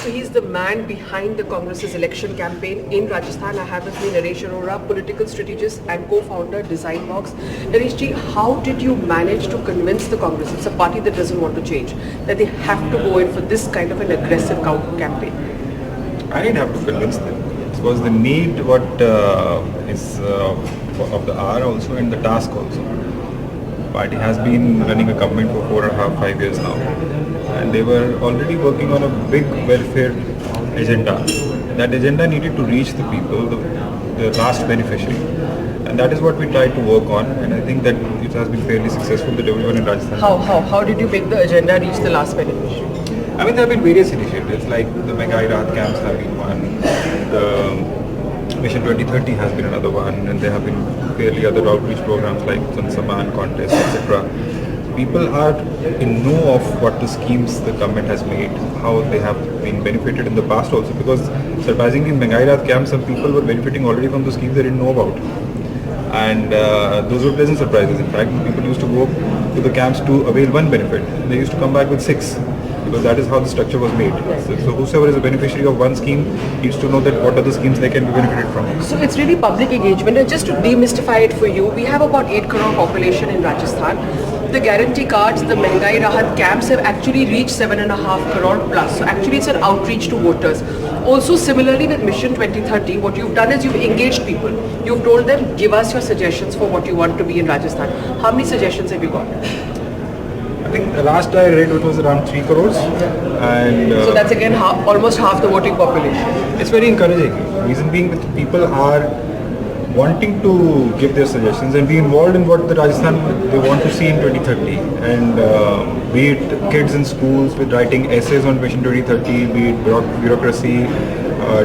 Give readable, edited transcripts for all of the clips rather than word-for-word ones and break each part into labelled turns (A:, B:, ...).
A: So he's the man behind the Congress's election campaign in Rajasthan. I have with me Naresh Arora, political strategist and co-founder Designbox. Naresh ji, how did you manage to convince the Congress, it's a party that doesn't want to change, that they have to go in for this kind of an aggressive campaign?
B: I didn't have to convince them. It was the need what is of the hour also and the task also. Party has been running a government for 4.5, 5 years now, and they were already working on a big welfare agenda. That agenda needed to reach the people, the last beneficiary, and that is what we tried to work on. And I think that it has been fairly successful. That everyone in Rajasthan.
A: How did you make the agenda reach the last beneficiary?
B: I mean, there have been various initiatives like the Mega Rahat camps have been one. The Mission 2030 has been another one, and there have been fairly other outreach programs like Sansaman contests, etc. People are in know of what the schemes the government has made, how they have been benefited in the past also, because surprisingly in Mega Rahat camp some people were benefiting already from the schemes they didn't know about. And those were pleasant surprises. In fact, people used to go to the camps to avail one benefit. They used to come back with 6. Because that is how the structure was made. So whosoever is a beneficiary of one scheme needs to know that what are the schemes they can be benefited from.
A: So it's really public engagement, and just to demystify it for you, we have about 8 crore population in Rajasthan. The guarantee cards, the Mehngai Rahat camps have actually reached 7.5 crore plus. So actually it's an outreach to voters. Also similarly with Mission 2030, what you've done is you've engaged people. You've told them, give us your suggestions for what you want to be in Rajasthan. How many suggestions have you got?
B: I think the last I read it was around 3 crores, and
A: so that's again almost half the voting population.
B: It's very encouraging. Reason being that people are wanting to give their suggestions and be involved in what the Rajasthan they want to see in 2030, and be it kids in schools with writing essays on Vision 2030, be it bureaucracy,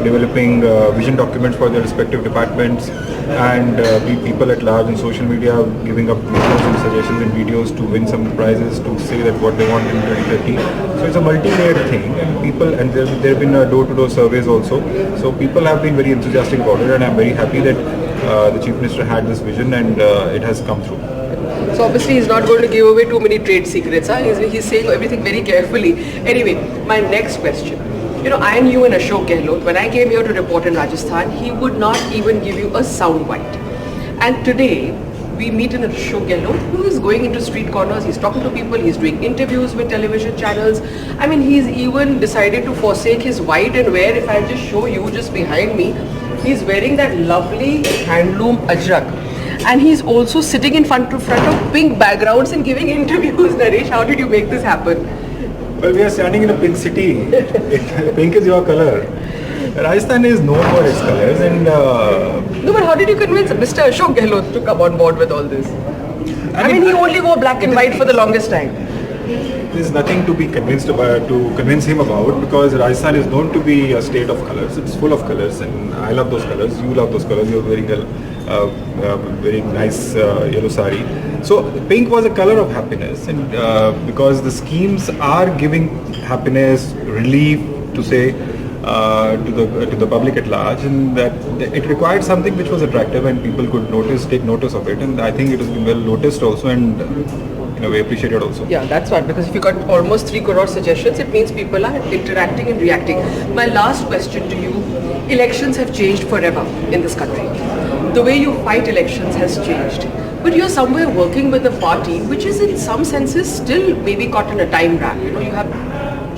B: developing vision documents for their respective departments, and be people at large in social media giving up some suggestions and videos to win some prizes to say that what they want in 2030. So it's a multi-layered thing, and people, and there have been door-to-door surveys also. So people have been very enthusiastic about it, and I'm very happy that the Chief Minister had this vision and it has come through.
A: So obviously he's not going to give away too many trade secrets. Huh? He's saying everything very carefully. Anyway, my next question. You know, I knew an Ashok Gehlot. When I came here to report in Rajasthan, he would not even give you a soundbite. And today, we meet an Ashok Gehlot who is going into street corners, he's talking to people, he's doing interviews with television channels. I mean, he's even decided to forsake his white and wear. If I just show you just behind me, he's wearing that lovely handloom ajrak. And he's also sitting in front of pink backgrounds and giving interviews. Naresh, how did you make this happen?
B: Well, we are standing in a pink city. Pink is your color. Rajasthan is known for its colors, and
A: no, but how did you convince Mr. Ashok Gehlot to come on board with all this? I mean, he only wore black and white for the longest time.
B: There's nothing to be convinced about, to convince him about, because Rajasthan is known to be a state of colors. It's full of colors, and I love those colors. You love those colors. You're wearing a very nice yellow sari. So pink was a color of happiness, and because the schemes are giving happiness, relief, to say, to the public at large, and that it required something which was attractive and people could take notice of it, and I think it has been well noticed also, and in a way appreciated also.
A: Yeah, that's right, because if you got almost 3 crore suggestions, it means people are interacting and reacting. My last question to you, elections have changed forever in this country. The way you fight elections has changed. But you're somewhere working with a party which is in some senses still maybe caught in a time trap. You know, you have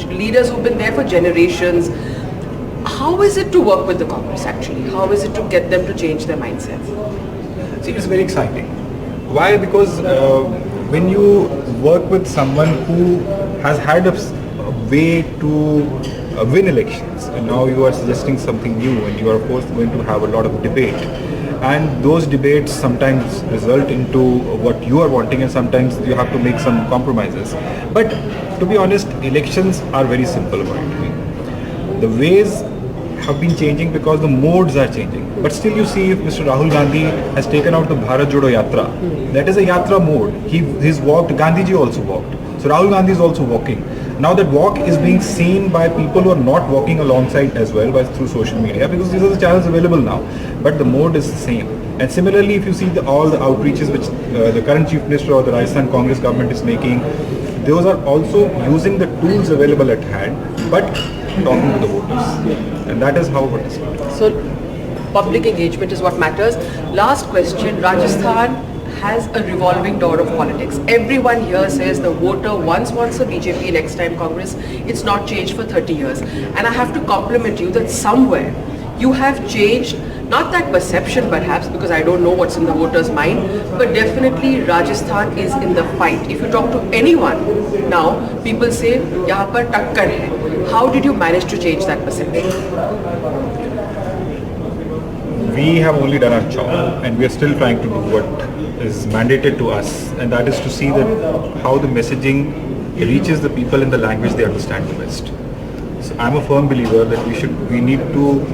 A: leaders who've been there for generations. How is it to work with the Congress actually? How is it to get them to change their mindsets?
B: See, it's very exciting. Why? Because when you work with someone who has had a way to win elections, and now you are suggesting something new, and you are of course going to have a lot of debate, and those debates sometimes result into what you are wanting, and sometimes you have to make some compromises. But to be honest, elections are very simple about it. The ways have been changing because the modes are changing. But still you see, if Mr. Rahul Gandhi has taken out the Bharat Jodo Yatra, that is a Yatra mode. He's walked, Gandhiji also walked. So Rahul Gandhi is also walking. Now that walk is being seen by people who are not walking alongside as well through social media, because these are the channels available now. But the mode is the same. And similarly, if you see all the outreaches which the current Chief Minister or the Rajasthan Congress government is making, those are also using the tools available at hand, but talking to the voters. And that is how it is.
A: So, public engagement is what matters. Last question, Rajasthan has a revolving door of politics. Everyone here says the voter once wants a BJP, next time Congress. It's not changed for 30 years. And I have to compliment you that somewhere you have changed, not that perception perhaps, because I don't know what's in the voter's mind, but definitely Rajasthan is in the fight. If you talk to anyone now, people say, yahan par takkar hai. How did you manage to change that perception?
B: We have only done our job, and we are still trying to do what is mandated to us, and that is to see that how the messaging reaches the people in the language they understand the best. So I'm a firm believer that we need to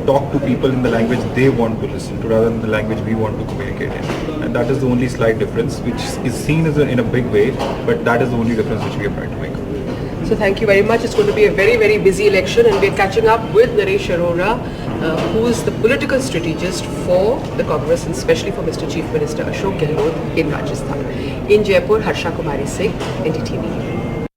B: talk to people in the language they want to listen to rather than the language we want to communicate in. And that is the only slight difference, which is seen as in a big way, but that is the only difference which we are trying to make.
A: So thank you very much. It's going to be a very, very busy election, and we're catching up with Naresh Arora, who is the political strategist for the Congress, and especially for Mr. Chief Minister Ashok Gehlot in Rajasthan. In Jaipur, Harsha Kumari Singh, NDTV.